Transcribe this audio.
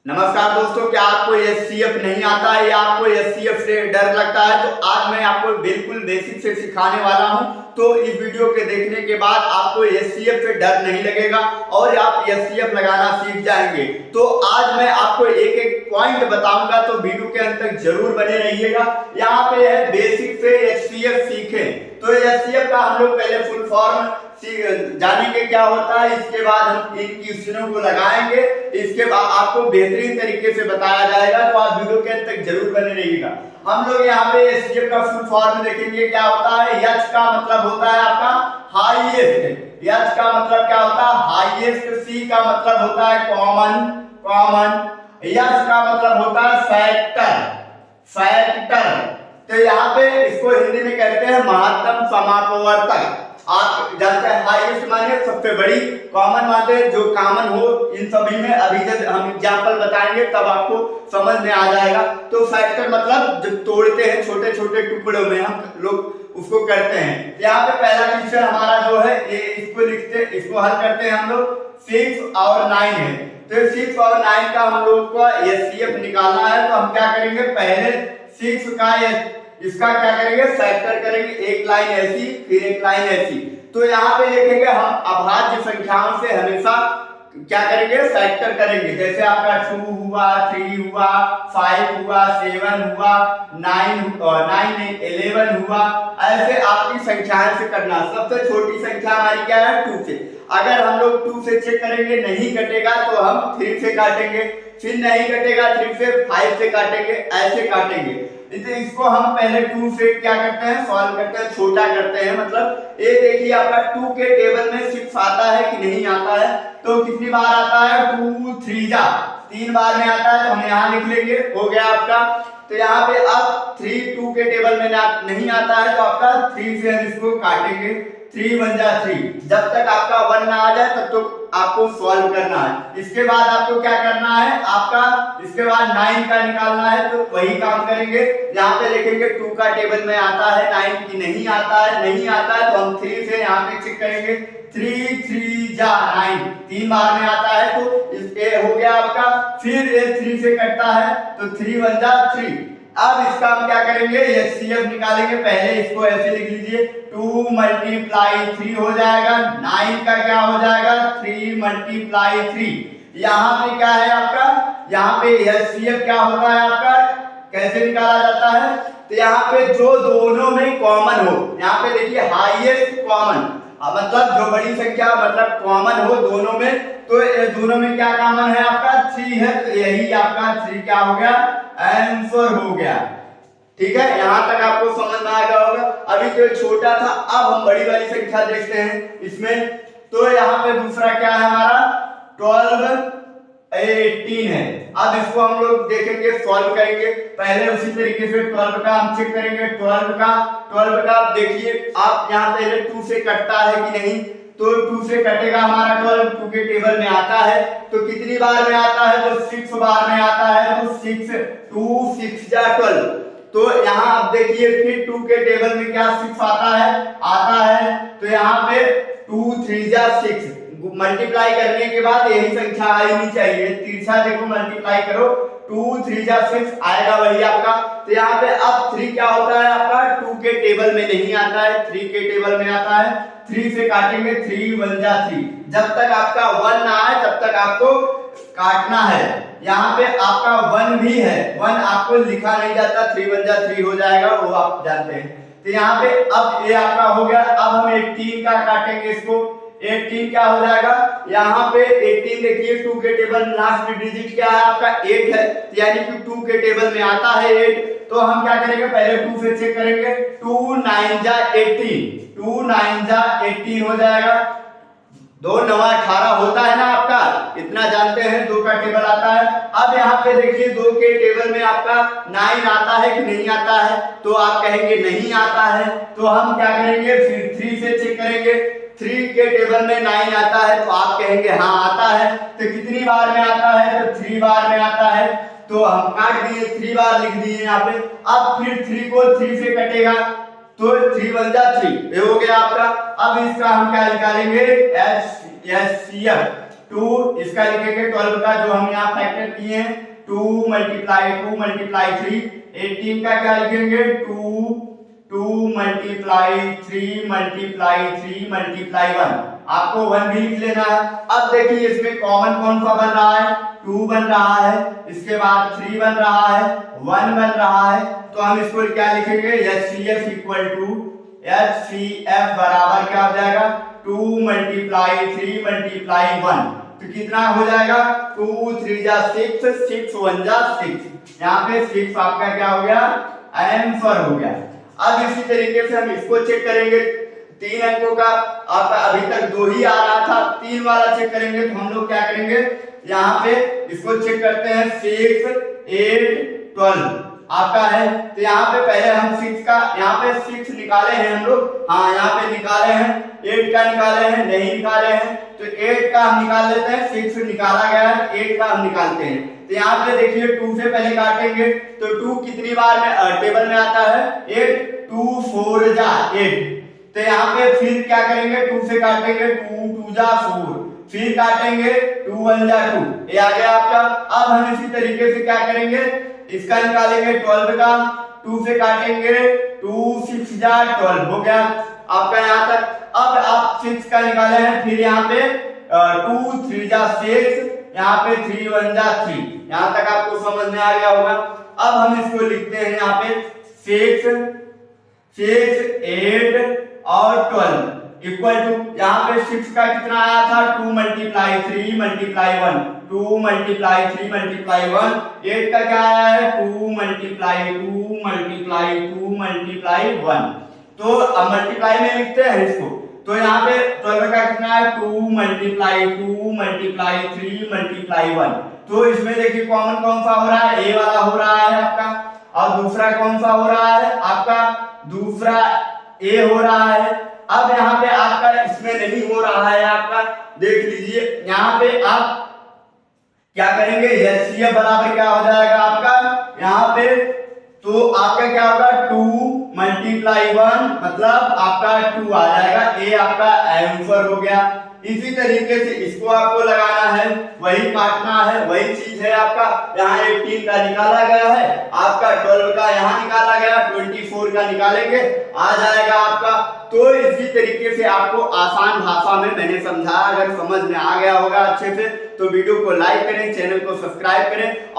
नमस्कार दोस्तों, क्या आपको एचसीएफ नहीं आता है या आपको एचसीएफ से डर लगता है? तो आज मैं आपको बिल्कुल बेसिक से सिखाने वाला हूं। तो इस वीडियो के देखने के बाद आपको एचसीएफ से डर नहीं लगेगा और आप एचसीएफ लगाना सीख जाएंगे। तो आज मैं आपको एक एक पॉइंट बताऊंगा, तो वीडियो के अंत तक जरूर बने रहिएगा। यहाँ पे है बेसिक से एचसीएफ सीखें। तो एचसीएफ का हम लोग पहले फुल फॉर्म जानेंगे क्या होता है, इसके बाद हम इन क्वेश्चनों को लगाएंगे, इसके बाद आपको बेहतरीन तरीके से बताया जाएगा। तो आप वीडियो के अंत तक जरूर बने रहिएगा। हम लोग यहाँ पे एचसीएफ का फुल फॉर्म देखेंगे क्या होता है। एच का मतलब होता है आपका हाईएस्ट, एच का मतलब क्या होता है हाईएस्ट, सी का मतलब होता है कॉमन, एस का मतलब होता है फैक्टर। तो यहाँ पे इसको हिंदी में कहते हैं महत्तम समापवर्तक। आप जानते हैं हाईएस्ट माने सबसे बड़ी, कॉमन माने जो कॉमन हो इन सभी में। अभी जब हम एग्जांपल बताएंगे तब आपको समझ में आ जाएगा। तो फैक्टर मतलब जो तोड़ते हैं छोटे छोटे टुकड़ों में, हम लोग उसको करते हैं। यहाँ पे पहला क्वेश्चन हमारा जो है ये इसको लिखते, इसको हल करते हैं हम लोग। 6 और 9 है, तो 6 और 9 का हम लोग को एचसीएफ निकालना है। तो हम क्या करेंगे, पहले 6 का इसका क्या करेंगे, फैक्टर करेंगे। एक लाइन ऐसी फिर एक लाइन ऐसी। तो यहाँ पे देखेंगे हम अभाज्य संख्याओं से हमेशा क्या करेंगे, फैक्टर करेंगे। जैसे आपका 2 हुआ, 3 हुआ, 5 हुआ, 7 हुआ, 9 11 हुआ। ऐसे आपकी संख्याएं से करना। सबसे छोटी संख्या हमारी क्या है, 2 से। अगर हम लोग 2 से चेक करेंगे नहीं कटेगा तो हम 3 से काटेंगे, फिर नहीं कटेगा 3 से 5 से काटेंगे, ऐसे काटेंगे। तो इसको हम पहले 2 से क्या करते हैं, सॉल्व करते हैं, छोटा करते हैं। मतलब ये देखिए आपका 2 के टेबल में 6 आता है कि नहीं आता है। तो कितनी बार आता है, 2 3 जा 3 बार में आता है। तो हम यहाँ लिख लेंगे, हो गया आपका। तो यहाँ पे अब 3 2 के टेबल में नहीं आता है, तो आपका 3 से हम इसको काटेंगे। 3 1 जा 3। जब तक आपका 1 ना आ जाए तब तक आपको सॉल्व करना है। इसके बाद आपको क्या करना है, आपका इसके बाद 9 का निकालना है। तो वही काम करेंगे। यहाँ पे देखेंगे 2 का टेबल में आता है, 9 की नहीं आता है। तो हम 3 से यहाँ पे चेक करेंगे। 3 3 जा 9 3 बार में आता है। तो इसके हो गया आपका। फिर ये 3 से कटता है, तो 3 1 जा 3। अब इसका हम क्या करेंगे, एचसीएफ निकालेंगे। पहले इसको ऐसे लिख लीजिए, 2 × 3 हो जाएगा। 9 का क्या हो जाएगा, 3 × 3। यहाँ पे क्या है आपका, यहाँ पे एचसीएफ क्या होता है आपका, कैसे निकाला जाता है। तो यहाँ पे जो दोनों में कॉमन हो, यहाँ पे देखिए हाईएस्ट कॉमन, मतलब जो बड़ी संख्या मतलब कॉमन हो दोनों में। तो दोनों में क्या कॉमन है आपका, 3 है। तो यही आपका 3 क्या हो गया, आंसर हो गया। ठीक है, यहां तक आपको समझ में आ गया होगा। अभी तो छोटा था, अब हम बड़ी वाली संख्या देखते हैं इसमें। तो यहाँ पे दूसरा क्या है हमारा, 12 18 है। अब इसको हम लोग देखेंगे, सॉल्व करेंगे। पहले उसी तरीके से 12 का हम चेक करेंगे। 12 का देखिए आप यहाँ पहले 2 से कटता है कि नहीं। तो 2 से कटेगा हमारा 12, 2 के टेबल में आता है। तो कितनी बार में आता है, तो 6 बार में आता है। तो 2 6 जा 12। तो यहाँ आप देखिए फिर 2 के टेबल में क्या 6 आता है। तो यहाँ पे 2 3 जा 6 मल्टीप्लाई करने के बाद यही संख्या आनी चाहिए। तिरछा देखो मल्टीप्लाई करो, 2 3 जा 6 आएगा वही आपका। तो यहाँ पे अब 3 क्या होता है आपका, 2 के टेबल में नहीं आता है, 3 के टेबल में आता है। 3 से काटेंगे, 3 1 जा 3। जब तक आपका 1 ना आए तब तक आपको काटना है। यहाँ पे आपका 1 भी है, 1 आपको लिखा नहीं जाता, 3 1 जा 3 हो जाएगा, वो आप जानते हैं। तो यहाँ पे अब ये आपका हो गया। अब हम 18 का काटेंगे इसको। 18 क्या हो जाएगा, यहाँ पे 18 देखिए 2 के टेबल में लास्ट डिजिट क्या है आपका, 8 है। यानी कि 2 के टेबल में आता है 8। तो हम क्या करेंगे, पहले 2 से चेक करेंगे। 2 9 जा 18, 2 9 जा 18 हो जाएगा। 2 9 18 होता है ना आपका, इतना जानते हैं। 2 का टेबल आता है। अब यहाँ पे देखिए 2 के टेबल में आपका 9 आता है कि नहीं आता है। तो आप कहेंगे नहीं आता है। तो हम क्या करेंगे, फिर 3 से चेक करेंगे। 3 के टेबल में 9 आता है। तो आप कहेंगे हाँ आता है। तो कितनी बार में आता है, तो 3 बार में आता है। तो हम काट दिए, 3 बार लिख दिए यहाँ पे। अब फिर 3 को 3 से कटेगा, तो 3 1 जा 3 ये हो गया आपका। अब इसका हम क्या निकालेंगे, एचसीएफ। 2 इसका लिखेंगे 12 का जो हम यहाँ फैक्टर किए हैं 2 मल्टीप्लाई 3 18 का क्या लिखेंगे 2 मल्टीप्लाई 3 मल्टीप्लाई 1 आपको 1 भी लिख लेना है। अब देखिए इसमें कॉमन कौन सा बन रहा है 2 बन रहा है, इसके बाद 3 बन रहा है, 1 बन रहा है, तो हम इसको क्या लिखेंगे HCF इक्वल टू HCF बराबर क्या हो जाएगा 2 मल्टीप्लाई 3 मल्टीप्लाई 1 तो कितना हो जाएगा 2 3 जा 6 6 1 जा 6 यहाँ पे 6 आपका क्या हो गया आंसर हो गया। अब इसी तरीके से हम इसको चेक करेंगे 3 अंकों का आपका अभी तक 2 ही आ रहा था 3 वाला चेक करेंगे तो हम लोग क्या करेंगे यहाँ पे इसको चेक करते हैं 6 8 12 आपका है तो यहाँ पे पहले हम 6 का यहाँ पे 6 निकाले हैं हम लोग हाँ यहाँ पे निकाले हैं 8 का निकाले हैं नहीं निकाले हैं तो 8 का हम निकाल लेते हैं 6 निकाला गया है 8 का हम निकालते हैं तो यहाँ पे देखिए 2 से पहले काटेंगे तो 2 कितनी बार में टेबल में आता है 8 2 4 जा 8 तो यहाँ पे फिर क्या करेंगे 2 से काटेंगे 2 2 जा 4 फिर काटेंगे 2 1 जा 2 ये आ गया आपका। अब हम इसी तरीके से क्या करेंगे इसका निकालेंगे 12 का 2 से काटेंगे 2 6 जा 12 हो गया आपका यहाँ तक। अब आप 6 का निकाले हैं फिर यहाँ पे 2 3 जा 6 यहाँ पे 3 1 जा 3 यहाँ तक आपको समझ में आ गया होगा। अब हम इसको लिखते हैं यहाँ पे 6 8 और 12 इक्वल टू यहाँ पे 6 का कितना आया था 2 मल्टीप्लाई 3 मल्टीप्लाई 1 2 मल्टीप्लाई 3 मल्टीप्लाई 1 8 का क्या आया है 2 मल्टीप्लाई 2 मल्टीप्लाई 2 मल्टीप्लाई 1 तो अब मल्टीप्लाई में लिखते हैं इसको तो यहाँ पे 12 का कितना है 2 मल्टीप्लाई 2 मल्टीप्लाई 3 मल्टीप्लाई 1 तो इसमें देखिए कॉमन कौन सा हो रहा है ए वाला हो रहा है आपका और दूसरा कौन सा हो रहा है आपका दूसरा ए हो रहा है। अब यहाँ पे आपका इसमें नहीं हो रहा है आपका देख लीजिए यहाँ पे आप क्या करेंगे HCF बराबर क्या हो जाएगा आपका यहाँ पे तो आपका क्या होगा 2 मल्टीप्लाई 1 मतलब आपका 2 आ जाएगा ए आपका आंसर हो गया। इसी तरीके से इसको आपको लगाना है वही काटना है वही चीज है आपका यहाँ 18 का निकाला गया है आपका 12 का यहाँ निकाला गया 24 का निकालेंगे आ जाएगा आपका। तो इसी तरीके से आपको आसान भाषा में मैंने समझाया अगर समझ में आ गया होगा अच्छे से तो वीडियो को लाइक करें चैनल को सब्सक्राइब करें।